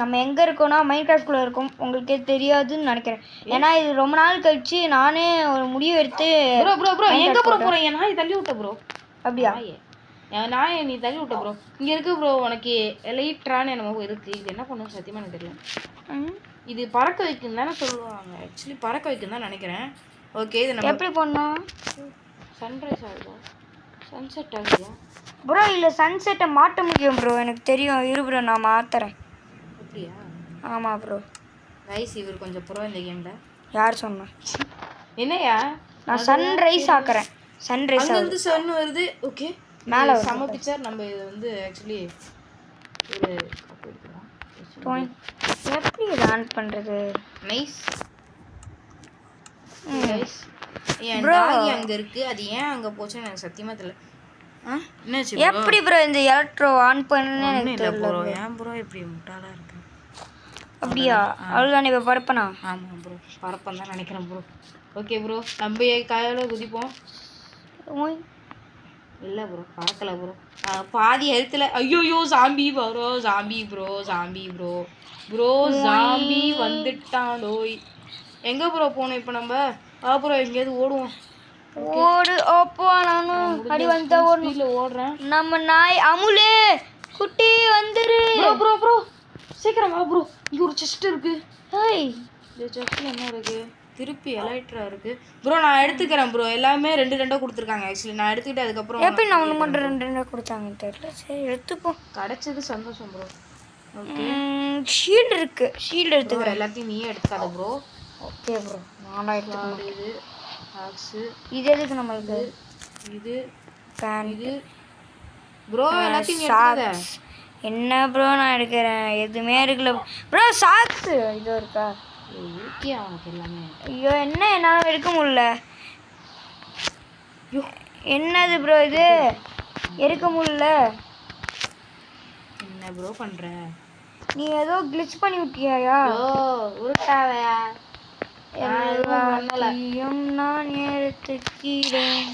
நம்ம எங்கே இருக்கோம்னா மைன்கிராஃப்ட்குள்ளே இருக்கோம். உங்களுக்கே தெரியாதுன்னு நினைக்கிறேன். ஏன்னா இது ரொம்ப நாள் கழிச்சு நானே ஒரு முடிவு எடுத்து ப்ரோ எங்கே ப்ரோ போகிறேன்? என் நாய் தள்ளி விட்ட ப்ரோ. அப்படியா? என் நாயை நீ தள்ளி விட்ட ப்ரோ. இங்கே இருக்கு ப்ரோ. உனக்கு எலைட்ரான்னு என்னமோ இருக்குது. இது என்ன பண்ணும் சத்தியமாக எனக்கு தெரியல. இது பறக்க வைக்கும் தானே சொல்லுவாங்க. ஆக்சுவலி பறக்க வைக்கும் தான் நினைக்கிறேன். ஓகே இது நம்ம எப்படி பண்ணோம்? சன்ரைஸ் ஆகுதா சன்செட் ஆகுதா ப்ரோ? இல்லை சன்செட்டை மாட்ட முடியும் ப்ரோ. எனக்கு தெரியும். இரு ப்ரோ நான் மாற்றுறேன். அப்படியா? ஆமாம் ப்ரோ. ரைஸ் இவர் கொஞ்சம் ப்ரோ இந்த கேமில். யார் சொன்னா? என்னையா? நான் சன்ரைஸ் ஆக்குறேன். சன்ரைஸ் அங்கேருந்து சன் வருது. ஓகே மேலே செம்ம பிக்சர். நம்ம இது வந்து ஆக்சுவலி ஒரு எப்படி இதை ஆன் பண்ணுறது? Nice nice. என் டாகி அங்கே இருக்குது. அது ஏன் அங்கே போச்சுன்னு எனக்கு சத்தியமாக தெரியல. என்னாச்சு எப்படி ப்ரோ இந்த எலக்ட்ரோ ஆன் பண்ணுன்னு எனக்கு தெரியல ப்ரோ. ஏன் ப்ரோ இப்படி முட்டாளாக இருக்கு? அப்படியா? அவ்வளோதானே இப்போ பரப்பனா? ஆமாம் ப்ரோ பரப்பன் தான் நினைக்கிறேன் ப்ரோ. ஓகே ப்ரோ நம்ம காலையில் குதிப்போம். இல்லை ப்ரோ பறக்கலை ப்ரோ. பாதி ஹெல்த்தில். ஐயோயோ zombie bro. Zombie bro. Zombie bro. Bro zombie வந்துட்டானோய். எங்கே ப்ரோ போகணும் இப்போ நம்ம? ப்ரோ எங்கேயாவது ஓடுவோம். ஓடு. அப்போ நானும் அடி வந்து ஓடுறேன். நம்ம நாய் அமுலே குட்டி வந்துரு. ப்ரோ ப்ரோ சீக்கிரம் வா ப்ரோ. இங்கே ஒரு செஸ்ட் இருக்கு. ஹாய் இந்த செஸ்ட்டில் என்ன இருக்கு? திருப்பி எலைட்ரா இருக்கு ப்ரோ. நான் எடுத்துக்கிறேன் ப்ரோ. எல்லாமே 2 கொடுத்துருக்காங்க. ஆக்சுவலி நான் எடுத்துக்கிட்டு அதுக்கப்புறம் எப்படி நான் ஒன்று மட்டும் 2 கொடுத்தாங்கன்னு தெரியல. சரி எடுத்துப்போம். கிடைச்சது சந்தோஷம் ப்ரோ. ஓகே ஷீல்டு இருக்கு. ஷீல்டு எடுத்துக்கிறேன். எல்லாத்தையும் நீயே எடுத்துக்காத ப்ரோ. ஓகே ப்ரோ நானா எடுத்துக்கிறேன். இது ஆக்ஸு. இது எதுக்கு நம்மளுக்கு? இது பேன். இது ப்ரோ எல்லாத்தையும் எடுத்துக்காத. என்ன ப்ரோ நான் எடுக்கிறேன்? எதுவுமே எடுக்கல ப்ரோ. சாக்ஸு இது இருக்கா? ஓகே அவனுக்கு எல்லாமே. ஐயோ என்ன என்னால் எடுக்க முடியல. என்னது ப்ரோ இது? எடுக்க முடியல. என்ன ப்ரோ பண்ணுற? நீ ஏதோ கிளிச் பண்ணி விட்டியாயா? உருட்டாவையா? எல்லாத்தையும் நான் எடுத்துக்கிறேன்.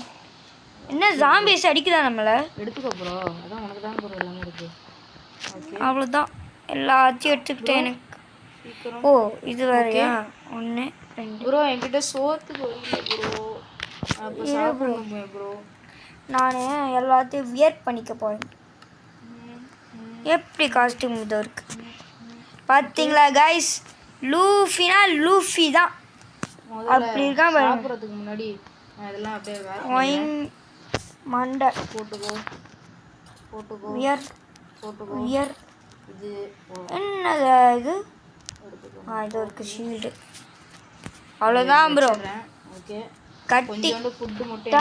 என்ன ஜாம்பிஸ் அடிக்குதா நம்மளை? எடுத்துக்கோ ப்ரோ. அதான் உனக்கு தான் ப்ரோ எல்லாமே இருக்கு. ஓகே அவ்வளோதான். எல்லாத்தையும் எடுத்துக்கிட்டேன். எனக்கு ஓ இது வேறையா? 1 2 ப்ரோ என்கிட்ட சோத்துக்கு வரல ப்ரோ. அப்போ சாப்பிடணுமே ப்ரோ. நான் எல்லாத்தையும் வியர் பண்ணிக்க போகிறேன். எப்படி காஸ்டியூம் இதோ இருக்கு பார்த்தீங்களா கைஸ்? லூஃபினா லூஃபி தான். அப்படி இருக்கா பாருங்க. சாப்பிட்றதுக்கு முன்னாடி நான் இதெல்லாம் அப்படியே மண்டை போட்டுக்கோ. வியர் போட்டுக்கோ. வியர். இது என்னது இது? இது இருக்கு ஷீல்டு. அவ்வளோதான் ப்ரோ. ஓகே கட்டி ஃபுட்டு மட்டும்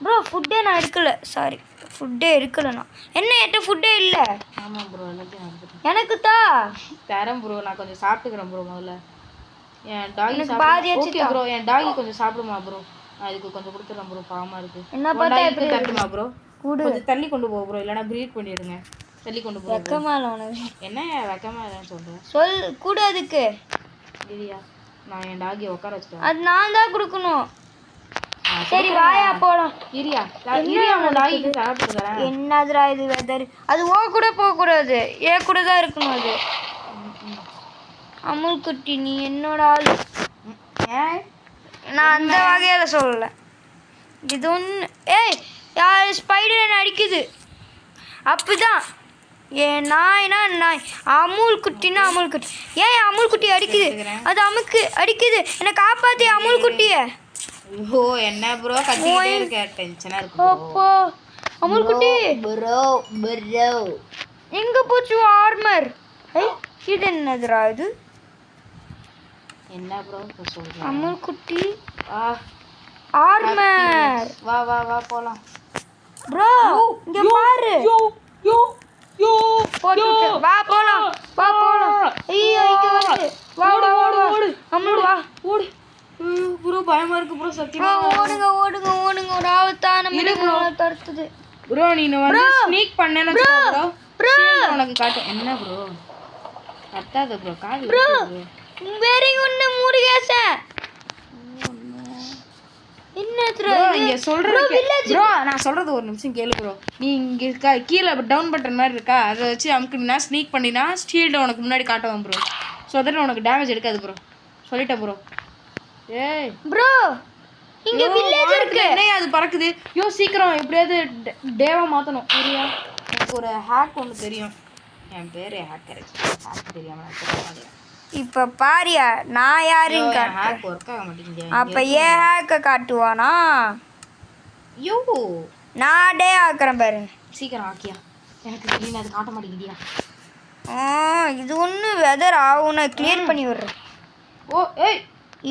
ப்ரோ. ஃபுட்டே நான் எடுக்கல. சாரி ஃபுட்டே எடுக்கல நான். என்ன என்கிட்ட ஃபுட்டே இல்லை. ஆமாம் ப்ரோ எல்லாத்தையும் எனக்கு தான் தரேன் ப்ரோ. நான் கொஞ்சம் சாப்பிட்டுக்கிறேன் ப்ரோ. முதல்ல என் டாகி பாதி ஓகே ப்ரோ. என் டாகி கொஞ்சம் சாப்பிடுமா ப்ரோ? நான் இதுக்கு கொஞ்சம் கொடுத்துட்றேன் ப்ரோ. பாவமாக இருக்குது. என்ன பார்த்தா எப்படி தட்டுமா ப்ரோ? கொஞ்சம் தள்ளி கொண்டு போ ப்ரோ. இல்லைனா ப்ரீட் பண்ணிடுங்க. தள்ளி கொண்டு போ. வெக்கமால உனக்கு என்ன வெக்கமா இல்லைன்னு சொல்கிறேன்? சொல் கூட. அதுக்கு இல்லையா? நான் என் டாகியை உட்கார வச்சுட்டேன். அது நான் தான் கொடுக்கணும். சரி வாயா போலாம். இரியா உன் டாகிக்கு சாப்பிட்டு தரேன். என்னதுரா இது வெதர்? அது ஓ கூட போகக்கூடாது. ஏ கூட தான் இருக்கணும். அது அமுல் குட்டி நீ என்னோட ஆள். நான் அந்த வகையில் சொல்லலை. இது ஒன்று. ஏய் யார் ஸ்பைடர் என்ன அடிக்குது? அப்படிதான் ஏன் நாய்னா நாய். அமுல் குட்டினா அமுல் குட்டி. ஏன் அமுல் குட்டி அடிக்குது? அது அமுக்கு அடிக்குது. என்னை காப்பாற்றி அமுல் குட்டியை. ஓ என்ன ப்ரோ கத்திட்டே இருக்க? டென்ஷனா இருக்கு அப்போ அமுல் குட்டி ப்ரோ. எங்க போச்சு ஆர்மர்? இது என்னதுரா இது? என்ன ப்ரோ சொல்ற? அமுல் குட்டி ஆர்மர். வா வா வா போலாம் ப்ரோ. இங்க பாரு. வா போலாம். வா போலாம். ஐயோ இங்க வந்து வா வா ஓடு. அமுல் வா ஓடு ப்ரோ. பயமா இருக்கு ப்ரோ சத்தியமா. ஓடுங்க ஓடுங்க ஓடுங்க. ஒரு ஆபத்தான மிருகம் தடுத்துது ப்ரோ. நீ வந்து ஸ்னீக் பண்ணேன்னு ப்ரோ. ப்ரோ உனக்கு காட்டு. என்ன ப்ரோ கத்தாத ப்ரோ. காது ப்ரோ. Very good Murugesa. என்ன ப்ரோ இங்க சொல்றது ப்ரோ நான் சொல்றது ஒரு நிமிஷம் கேளு ப்ரோ. நீ இங்க கீழே டவுன் பட்டன் மாதிரி இருக்கா, அதை வச்சு அமுக்குனா ஸ்னீக் பண்ணினா ஸ்டீல்டு உனக்கு முன்னாடி காட்டுவான் ப்ரோ. ஸோ அதனால உனக்கு டேமேஜ் எடுக்காது ப்ரோ. சொல்லிட்டேன் ப்ரோ. ஏய் ப்ரோ இங்க வில்லேஜ் இருக்கு. என்னையா அது பறக்குது? யோ சீக்கிரம் எப்படியாவது டேவா மாத்தணும். சரியா? எனக்கு ஒரு ஹேக் ஒன்று தெரியும். என் பேர் ஹேக்கர். ஹேக் தெரியாம இப்ப பாரியா நான் யாருன்னு ஹேக் காட்டுறேன். ஒர்க் ஆக மாட்டேங்குது. அப்ப ஏன் ஹேக்க காட்டுவானா? யோ நான் டே ஆக்குறேன் பாரு. சீக்கிரம் ஆக்கியா. எனக்கு திடீர்னு அது காட்ட மாட்டேங்குதியா. இது ஒன்று வெதர் ஆகும்னு கிளியர் பண்ணி விடுறேன். ஓ ஏய்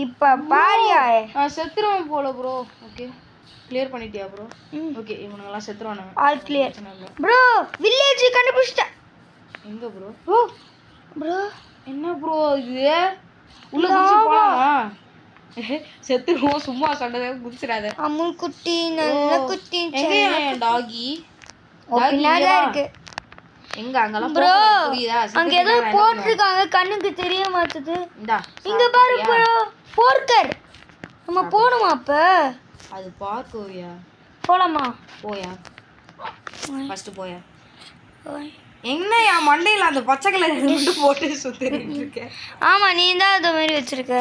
இப்போ பாரியா நான் செத்துருவேன் போல ப்ரோ. ஓகே கிளியர் பண்ணிட்டியா ப்ரோ? ஓகே இவனுங்கெல்லாம் செத்துருவானுங்க. All clear bro. வில்லேஜ் கண்டுபிடிச்சிட்டேன். எங்க ப்ரோ? ஓ ப்ரோ என்ன ப்ரோ இது? உள்ள குதிச்சு போலாமா? செத்துருவோம் சும்மா சொன்னதே குதிச்சிராத. அமுல் குட்டி நல்ல குட்டி. எங்க என் டாகி? பின்னாடி இருக்கு. எங்க அங்கலாம் ப்ரோ புரியுதா? அங்க ஏதோ போட்டுருக்காங்க கண்ணுக்கு தெரிய மாட்டுது. இந்தா இங்க பாரு ப்ரோ போர்க்கர். நம்ம போணுமா அப்ப? அது பார்க்கோயா? போலாமா? போயா ஃபர்ஸ்ட் போயா. என்னையா மண்டையில அந்த பச்சை கலர் மட்டும் போட்டு சுத்திட்டு இருக்க? ஆமா நீ தான் அந்த மாதிரி வச்சிருக்க.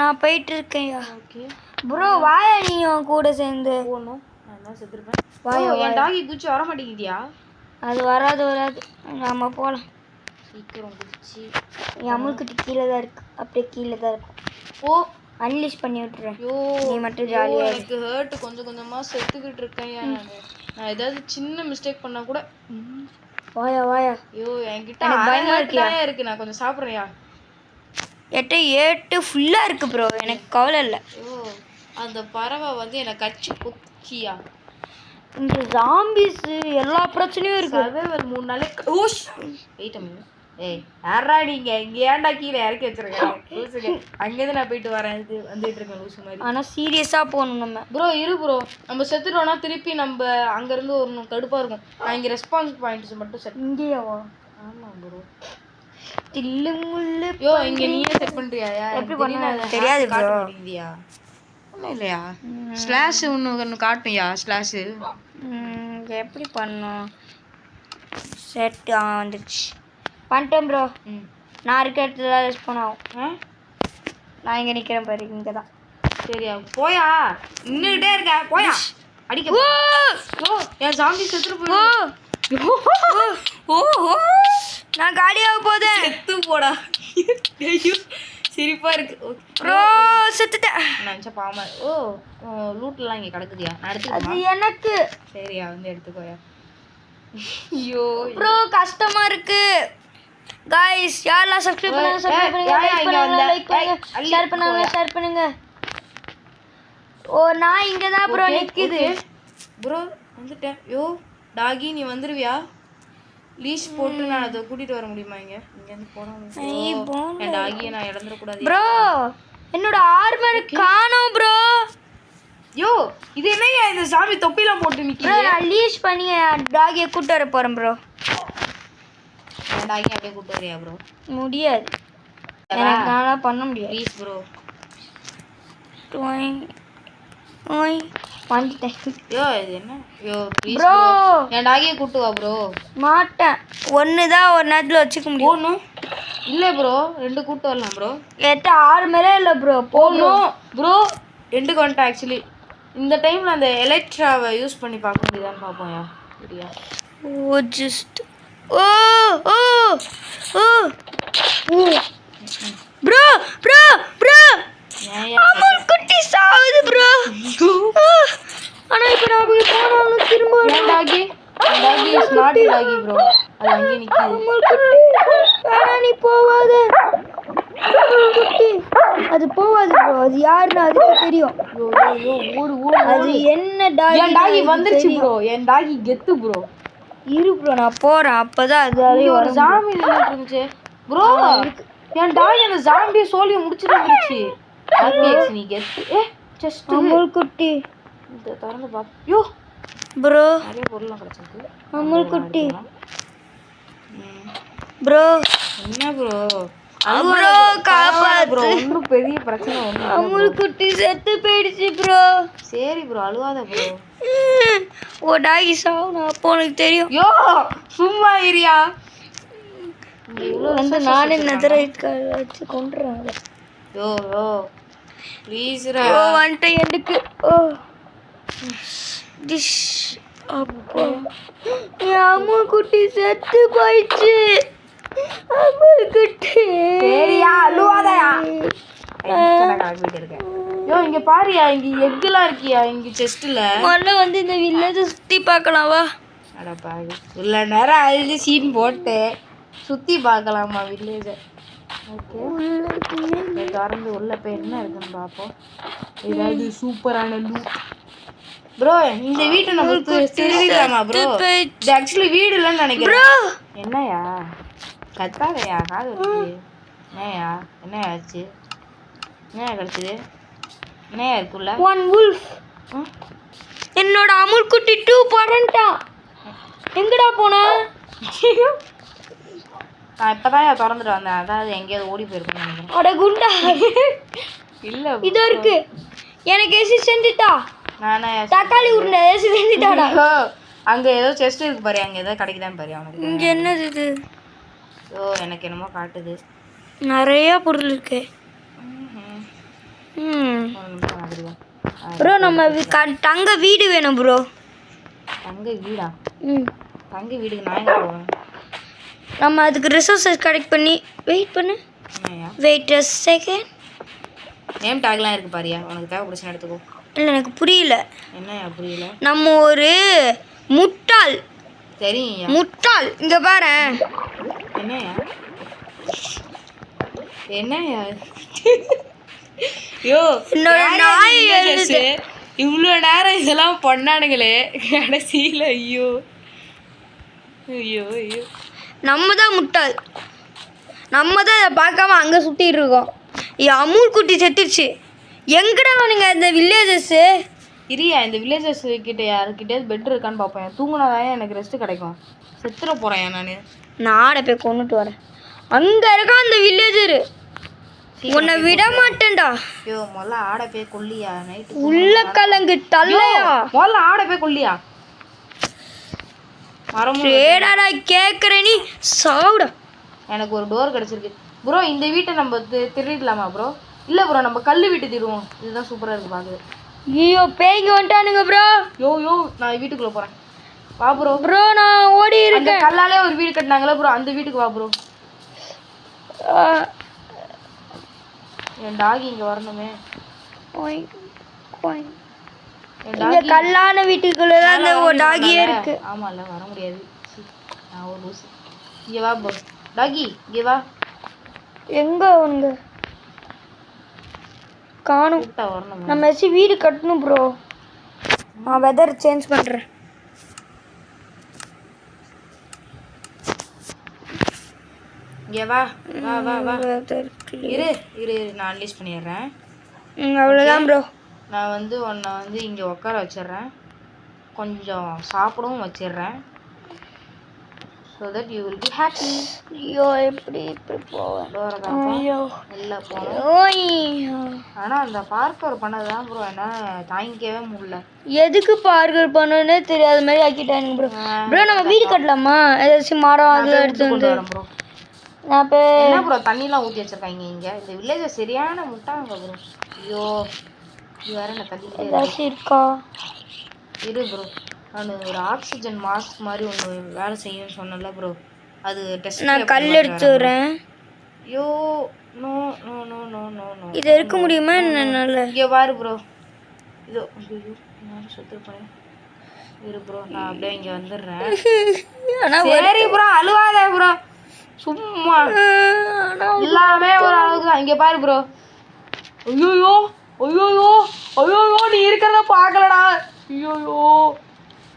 நான் போயிட்டு இருக்கேன்யா. ஓகே ப்ரோ வாயா நீ உன் கூட சேர்ந்து போணும். நான் தான் செத்துருப்பேன். வாயா என் டாகி குச்சி வர மாட்டேங்குதியா? அது வராது நம்ம போகலாம். சீக்கிரம் குச்சி. என் அமுல்குட்டி கீழே தான் இருக்கு. அப்படியே கீழே தான் இருக்கும். ஓ அன்லீஷ் பண்ணி விட்டுறேன். யோ நீ மட்டும் ஜாலியா இரு. எனக்கு ஹர்ட் கொஞ்சம் கொஞ்சமா செத்துக்கிட்டு இருக்கேன். நான் ஏதாவது சின்ன மிஸ்டேக் பண்ணா கூட வாயா ஐயோ என்கிட்ட பயமா இருக்கு. நான் கொஞ்சம் சாப்பிட்றேயா? எட்ட ஏட்டு ஃபுல்லா இருக்கு ப்ரோ. எனக்கு கவலை இல்லை. ஐயோ அந்த பறவை வந்து என்னை கச்சி குச்சியா. இங்க ஜாம்பிஸ் எல்லா பிரச்சனையும் இருக்கு. சர்வைவல் 3 நாளே ஓஷ் வெயிட் அ மினிட். ஏய் யாரா நீங்க இங்க ஏன்டா கீழே இறக்கி வச்சிருக்கேன்? அங்கேருந்து நான் போயிட்டு வரேன். இது வந்துட்டு இருக்கேன் லூசு மாதிரி. ஆனா சீரியஸா போகணும் நம்ம. ப்ரோ இரு ப்ரோ. நம்ம செத்துட்டோம்னா திருப்பி நம்ம அங்கேருந்து ஒரு கடுப்பா இருக்கும். நான் இங்கே ரெஸ்பான்ஸ் பாயிண்ட்ஸ் மட்டும் செட். இங்கேயாவா? ஆமா ப்ரோ. தில்லு முள்ளு. யோ இங்க நீயே செட் பண்றியா? எப்படி பண்ண தெரியாது ப்ரோ. ஒன்றும் இல்லையா? ஸ்லாஷ் ஒன்று காட்டும்யா. ஸ்லாஷு எப்படி பண்ணோம்? செட் வந்துடுச்சு. பண்ணிட்டேன் ப்ரோ. நான் இருக்க இடத்துல ரெஸ்பான் ஆகும். நான் இங்கே நிற்கிறேன் பாரு. இங்கே தான். சரியா போயா? நின்றுக்கிட்டே இருக்க போயா? அடிக்க ஓ என் ஜாம்பி செத்துட்டு போய். ஓ நான் காலியாக போதேன். செத்து போடா. ஐயோ சிரிப்பா இருக்கு. ப்ரோ செத்துட்டேன். நினச்சா பாமா. ஓ லூட்லாம் இங்கே கிடக்குதியா? நான் எடுத்துக்கோ. எனக்கு சரியா வந்து எடுத்துக்கோயா. ஐயோ ப்ரோ கஷ்டமா இருக்கு. गाइस யாரெல்லாம் சப்ஸ்கிரைப் பண்ணுங்க ஷேர் பண்ணுங்க. ஓ நான் இங்க தான் ப்ரோ நிக்குது. ப்ரோ வந்துட்டேன். யோ டாகி நீ வந்துருவியா? லீஷ் போட்டு நான் அதை கூட்டிட்டு வர முடியுமா? இங்க இருந்து போறோம். என் டாகியை நான் இழந்துட கூடாது ப்ரோ. என்னோட ஆர்மர் காணோம் ப்ரோ. யோ இது என்னையா இந்த சாமி தொப்பிலாம் போட்டு நிக்குது? நான் லீஷ் பண்ணி டாகியை கூட்டி வர போறேன் ப்ரோ. என் டாகியை அப்படியே கூட்டி வரியா ப்ரோ? முடியாது. என்னால பண்ண முடியாது. Please bro. வந்துட்டேன். யோ இது என்ன? யோ ப்ளீஸ் ப்ரோ என் டாகியை கூட்டு வா ப்ரோ. மாட்டேன். ஒன்று தான் ஒரு நேரத்தில் வச்சுக்க முடியும். ஒன்றும் இல்லை ப்ரோ. 2 கூட்டு வரலாம் ப்ரோ. எட்ட 6 மேலே இல்லை ப்ரோ. போகணும் ப்ரோ. 2 வந்துட்டேன் ஆக்சுவலி. இந்த டைமில் அந்த எலக்ட்ராவை யூஸ் பண்ணி பார்க்க முடியுதான்னு பார்ப்போம்யா. சரியா? ஓ ஜஸ்ட் ஓ ஓ ஓ ப்ரோ ப்ரோ ப்ரோ அம்மா குட்டி சாவுது ப்ரோ. ஆனா இப்போ நான் போய் போனாலும் திரும்ப டாகி இஸ் நாட் டாகி ப்ரோ. அது அங்கே நிக்குது. அம்மா குட்டி வேணா நீ போவாத. குட்டி அது போவாது ப்ரோ. அது யாருன்னு அதுக்கு தெரியும். ஓடு ஓடு. அது என்ன டாகி? என் டாகி வந்துருச்சு ப்ரோ. என் டாகி கெத்து ப்ரோ. இரு ப்ரோ நான் போறேன். அப்பதான் அது ஒரு ஜாம்பி நின்னுட்டு இருந்துச்சு ப்ரோ. என் டாகி அந்த ஜாம்பியை சோலியை முடிச்சிட்டு வந்துருச்சு. ஆர்பிஎக்ஸ் நீ கெத்து. ஜஸ்ட் அமுல் குட்டி இந்த திறந்து பா. யோ ப்ரோ நிறைய பொருள்லாம் கிடைச்சிருக்கு. அமுல் குட்டி ப்ரோ என்ன ப்ரோ? ப்ரோ காப்பாத்து ப்ரோ ஒன்றும் பெரிய பிரச்சனை ஒன்றும் அமுல் குட்டி செத்து போயிடுச்சு ப்ரோ. சரி ப்ரோ அழுவாத ப்ரோ. ஓ டாகி சாவுனா அப்போ உனக்கு தெரியும். யோ சும்மா இரியா. வந்து நானே நெதரைட் வச்சு கொண்டுறேன். யோ யோ ப்ளீஸ் ஓ வந்துட்டு எனக்கு ஓ டிஷ் அப்போ என் அமுல் குட்டி செத்து போயிடுச்சு. அமுல் குட்டி சரியா அழுவாதயா. யோ இங்க பாருயா இங்க எக்குலாம் இருக்கியா இங்க செஸ்ட்ல. முதல்ல வந்து இந்த வில்லேஜை சுற்றி பார்க்கலாம் வா. அட பாரு இவ்வளோ நேரம் அழுது சீன் போட்டு சுற்றி பார்க்கலாமா வில்லேஜை. ஓகே திறந்து உள்ள போய் என்ன இருக்குன்னு பார்ப்போம். ஏதாவது சூப்பரான லூட். ப்ரோ இந்த வீட்டை நம்ம திருடிக்கலாமா ப்ரோ? இது ஆக்சுவலி வீடு இல்லைன்னு நினைக்கிறேன். என்னையா கத்தாதையா காது வச்சு. என்னையா என்னையா ஆச்சு? என்னையா கிடச்சிது? என்னையா இருக்குல்ல? ஒன் வுல்ஃப் என்னோட அமுல் குட்டி 2 பறந்துட்டான். எங்கடா போன? நான் இப்போதான் திறந்துட்டு வந்தேன். அதாவது எங்கேயாவது ஓடி போயிருக்கேன்னு நினைக்கிறேன். அட குண்டா இல்லை இதோ இருக்கு. எனக்கு ஏசி செஞ்சுட்டா. நானே தக்காளி உருண்டை ஏசி செஞ்சுட்டாடா. அங்கே ஏதோ செஸ்ட் இருக்கு பாரு. அங்கே ஏதோ கிடைக்குதான் பாரு அவனுக்கு. இங்கே என்னது இது? ஓ எனக்கு என்னமோ காட்டுது. நிறைய பொருள் இருக்கு. ப்ரோ நம்ம தங்க வீடு வேணும் ப்ரோ. தங்க வீடா? ம் தங்க வீடுக்கு நான் எங்கே போவேன்? நம்ம அதுக்கு ரிசோர்ஸஸ் கலெக்ட் பண்ணி வெயிட் பண்ணு. Wait a second. நேம் டேக்லாம் இருக்கு பாரியா. உனக்கு தேவைப்படுச்சுன்னு எடுத்துக்கோ. இல்லை எனக்கு புரியல. என்னையா புரியல? நம்ம ஒரு முட்டாள். தெரியும் முட்டாள். இங்க பாரு. என்னையா என்னையா யோ இவ்வளோ நேரம் இதெல்லாம் பண்ணானுங்களே கடைசியில். ஐயோ ஐயோ ஐயோ நம்ம தான் முட்டாள். நம்ம தான் இதை பார்க்காம அங்கே சுற்றிட்டு இருக்கோம். அமுல் குட்டி செத்துருச்சு. எங்கடா அவனுங்க இந்த வில்லேஜஸ்ஸு? இரியா இந்த வில்லேஜஸ் கிட்ட யாருக்கிட்டேயாவது பெட் இருக்கான்னு பார்ப்பேன். தூங்குனாதான் எனக்கு ரெஸ்ட்டு கிடைக்கும். செத்துற போகிறேன் நான். நாடை போய் கொண்டுட்டு வரேன். அங்கே இருக்கான் அந்த வில்லேஜரு. உன்னை விட மாட்டேன்டா. ஐயோ முதல்ல ஆடை போய் கொல்லியா. நைட்டு உள்ள கலங்கு தள்ளையா. முதல்ல ஆடை போய் கொல்லியா. ஏடாடா கேட்குற நீ சாவுடா. எனக்கு ஒரு டோர் கிடச்சிருக்கு ப்ரோ. இந்த வீட்டை நம்ம திருடிடலாமா ப்ரோ? இல்லை ப்ரோ நம்ம கல் வீட்டு திருடுவோம். இதுதான் சூப்பராக இருக்குது பார்க்குது. ஐயோ பேய்ங்க வந்துட்டானுங்க ப்ரோ. யோ யோ நான் வீட்டுக்குள்ளே போகிறேன். வா ப்ரோ. ப்ரோ நான் ஓடி இருக்கேன். கல்லாலே ஒரு வீடு கட்டினாங்களே ப்ரோ. அந்த வீட்டுக்கு வா ப்ரோ. என் டாகி இங்கே வரணுமே. இங்க கல்லான வீட்டுக்குள்ள தான் அந்த டாகியே இருக்கு. ஆமாம்ல வர முடியாது. நான் ஒரு லூசு. இங்கே வா ப்ரோ. டாகி இங்கே வா. எங்க உங்க காணும் வரணும். நம்ம எசி வீடு கட்டணும் ப்ரோ. நான் வெதர் சேஞ்ச் பண்ணுறேன். இங்கே வா வா வா வா. இரு இரு நான் அனலைஸ் பண்ணிடுறேன். அவ்வளோதான் ப்ரோ. நான் வந்து உன்னை வந்து இங்கே உட்கார வச்சிடுறேன். கொஞ்சம் சாப்பிடவும் வச்சிடுறேன். So that you will be happy. ஐயோ எப்படி இப்படி போவேன். ஐயோ இல்லை போகணும். ஆனால் அந்த பார்க்கர் பண்ணது தான் ப்ரோ என்ன தாங்கிக்கவே முடியல. எதுக்கு பார்க்கர் பண்ணணுன்னே தெரியாத மாதிரி ஆக்கிட்டானுங்க ப்ரோ. ப்ரோ நம்ம வீடு கட்டலாமா? ஏதாச்சும் மரம் அதெல்லாம் எடுத்து வந்து வரேன் ப்ரோ. நான் இப்போ என்ன ப்ரோ தண்ணிலாம் ஊற்றி வச்சிருக்காங்க இங்கே. இந்த வில்லேஜை சரியான முட்டாங்க ப்ரோ. ஐயோ இது வேற நான் தள்ளிக்கிட்டே ஏதாச்சும் இருக்கா? இரு ப்ரோ. நான் ஒரு ஆக்சிஜன் மாஸ்க் மாதிரி ஒன்று வேலை செய்யணும்னு சொன்னேன்ல ப்ரோ. அது டெஸ்ட் நான் கல் எடுத்து வரேன். ஐயோ no no no no no no. இதை எடுக்க முடியுமா என்னால? இங்கே பாரு ப்ரோ. இதோ ஐயோ நான் சுற்றுப்பேன். இரு ப்ரோ நான் அப்படியே இங்கே வந்துடுறேன். சரி ப்ரோ அழுவாத ப்ரோ. சும்மா எல்லாமே ஒரு அளவுக்கு தான். இங்கே பாரு ப்ரோ. ஐயோயோ ஐயோயோ ஐயோயோ நீ இருக்கிறத பார்க்கலடா. ஐயோயோ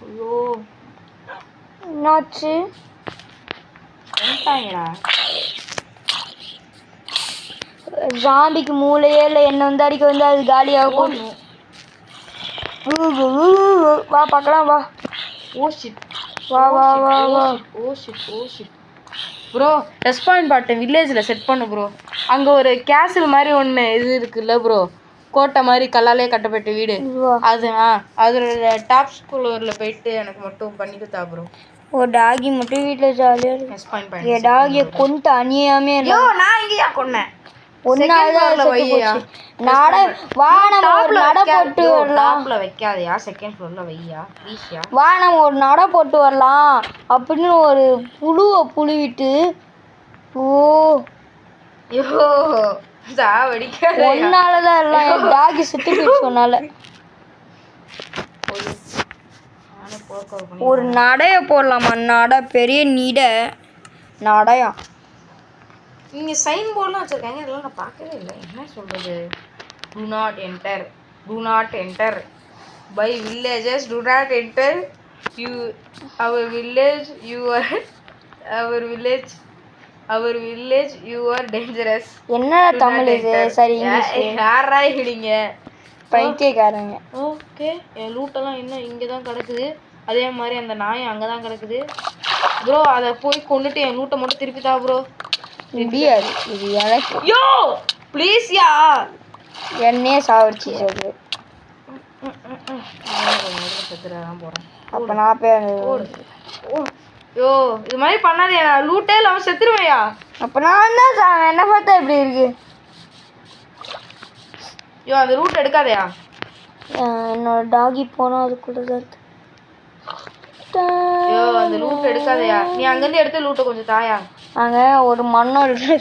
ஐயோ என்னாச்சு? வந்துட்டாங்கடா. ஜாம்பிக்கு மூளையே இல்லை. என்ன வந்து அடிக்க வந்து அது காலியாகும். வா பார்க்கலாம் வா. ஓ ஷிட் வா வா வா வா. Oh shit oh shit. Bro respond பாட்டு வில்லேஜில் செட் பண்ணு ப்ரோ. அங்கே ஒரு கேசல் மாதிரி ஒன்று இது இருக்குல்ல ப்ரோ, கோட்டை மாதிரி கல்லாலே கட்டப்பட்ட வீடு. அது அதோட டாப் ஸ்கூலரில் போயிட்டு எனக்கு மட்டும் பண்ணி கொடுத்தா ப்ரோ. ஒரு டாகி மட்டும் வீட்டில் ஜாலியாக ரெஸ்பாண்ட் என் பண்ணி. டாகியை கொண்டு அநியாமே இல்லை. நான் இங்கேயா கொன்னேன்? வைக்காதயா, செகண்ட் ஃப்ளோர்ல வையா ப்ளீஸ்யா. வா நம்ம ஒரு நடை போட்டு வரலாம் அப்படின்னு ஒரு புழுவை புழுவிட்டு ஒன்னாலதான் எல்லாம் என் டாகி செத்து போயிடுச்சு ஒன்னால. ஒரு நடைய போடலாமா? நடை பெரிய நடையா இங்கே சைன் போர்ட்லாம் வச்சுருக்காங்க, இதெல்லாம் நான் பார்க்கவே இல்லை. என்ன சொல்கிறது? do not enter by villages, do not enter our village, you are dangerous. என்னடா தமிழ் இது? சரி யாரா இப்படிங்க பைத்தியக்காரங்க. ஓகே, என் லூட்டெல்லாம் இன்னும் இங்கே தான் கிடக்குது. அதே மாதிரி அந்த நாய் அங்கே தான் கிடக்குது ப்ரோ. அதை போய் கொண்டுட்டு என் லூட்டை மட்டும் திருப்பி தா ப்ரோ. முடியாது, இது எனக்கு. யோ ப்ளீஸ் யா, என்னையே சாவடிச்சு சொல்லு. செத்துறதான் போகிறேன். அப்போ நான் போய் யோ இது மாதிரி பண்ணாதே, நான் லூட்டே இல்லாமல் செத்துருவேயா. அப்போ நான் தான் என்ன பார்த்தா இப்படி இருக்கு. யோ அந்த ரூட் எடுக்காதயா. என்னோட டாகி போனால் அது கூட தான் இருக்கு. யோ அந்த லூட் எடுக்காதயா. நீ அங்கேருந்து எடுத்து லூட்டை கொஞ்சம் தாயா. அங்கே ஒரு மண்ணம் இருக்கு.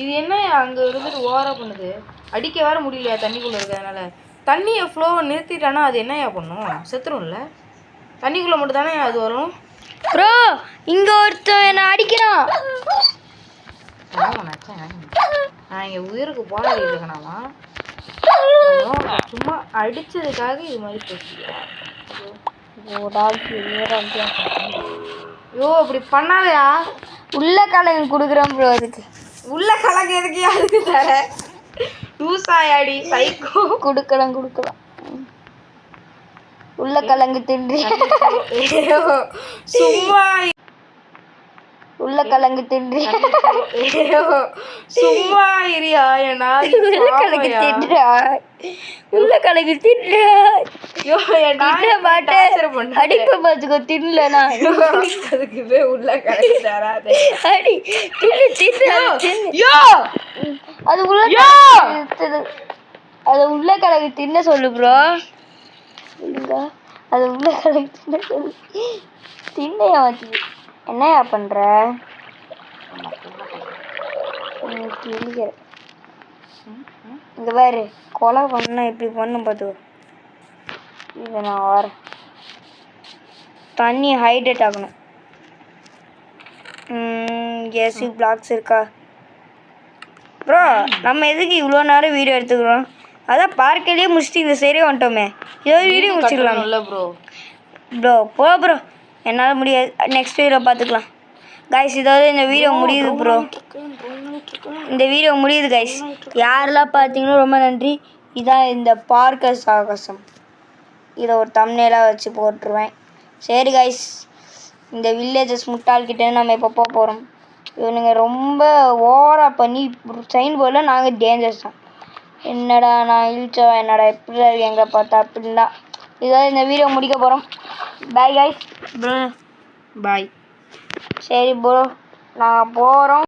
இது என்ன அங்கே இருந்துட்டு ஓவரா பண்ணுது? அடிக்க வேற முடியலையா தண்ணிக்குள்ளே இருக்கிறதுனால? தண்ணியை ஃப்ளோவை நிறுத்திட்டானா அது என்னையா பண்ணும்? செத்துரும்ல. தண்ணிக்குள்ளே மட்டும் தானே அது வரும். ப்ரோ இங்கே ஒருத்தன் என்னை அடிக்கிறான். நான் இங்கே உயிருக்கு போராடிட்டு இருக்கேனாமா? சும்மா அடிச்சதுக்காக இது மாதிரி பேசுறியா? யோ இப்படி பண்ணாதயா. உள்ள கலங்கு கொடுக்குறேன் ப்ரோ. அதுக்கு உள்ள கலங்கு எதுக்கு அதுக்கு தர? லூசாயாடி சைக்கோ. கொடுக்கலாம் உள்ள கலங்கு தின்றி சும்மா உள்ள கலங்கு தின்றி சும்மா இரியா. ஏன்னா உள்ள கலங்கு தின்றா யோ அடிப்ப பாத்துக்கோ. தின்னலனா அதுக்குவே உள்ள கலங்கு தராதே. அடி அது உள்ள கலங்கு தின்ன சொல்லு ப்ரோ. அது உள்ள கலங்கு தின்ன சொல்லு. தின்னையா வச்சு என்னையா பண்ற? இங்க பாரு, கொலை பண்ணா இப்படி பண்ணும் பார்த்து. இதை நான் வரேன். தண்ணி ஹைட்ரேட் ஆகணும். கேஸு பிளாக்ஸ் இருக்கா ப்ரோ? நம்ம எதுக்கு இவ்வளோ நேரம் வீடியோ எடுத்துக்கிறோம்? அதான் பார்க்கலையே முடிச்சுட்டு இந்த சரியே வந்துட்டோமே. ஏதோ வீடியோ முடிச்சுக்கலாம் ப்ரோ. ப்ரோ என்னால் முடியாது. நெக்ஸ்ட் வீடியோ பார்த்துக்கலாம் கைஸ். இதாவது இந்த வீடியோ முடியுது ப்ரோ. இந்த வீடியோ முடியுது கைஸ். யாரெல்லாம் பார்த்தீங்களோ ரொம்ப நன்றி. இதான் இந்த பார்க்க சாகசம். இதை ஒரு தம்ப்நெயிலாக வச்சு போட்டுருவேன். சரி கைஸ், இந்த வில்லேஜஸ் முட்டாள்கிட்ட நம்ம இப்போ போக போகிறோம். இவனுங்க ரொம்ப ஓவராக பண்ணி சைன் போர்டில் நாங்கள் டேஞ்சர்ஸ் தான். என்னடா நான் இழிச்சோ, என்னடா எப்படி இருக்கு எங்களை பார்த்தா அப்படின்னா. இதாவது இந்த வீடியோ முடிக்க போகிறோம். Bye guys bro. பாய். சரி ப்ரோ, நாங்கள் போகிறோம்.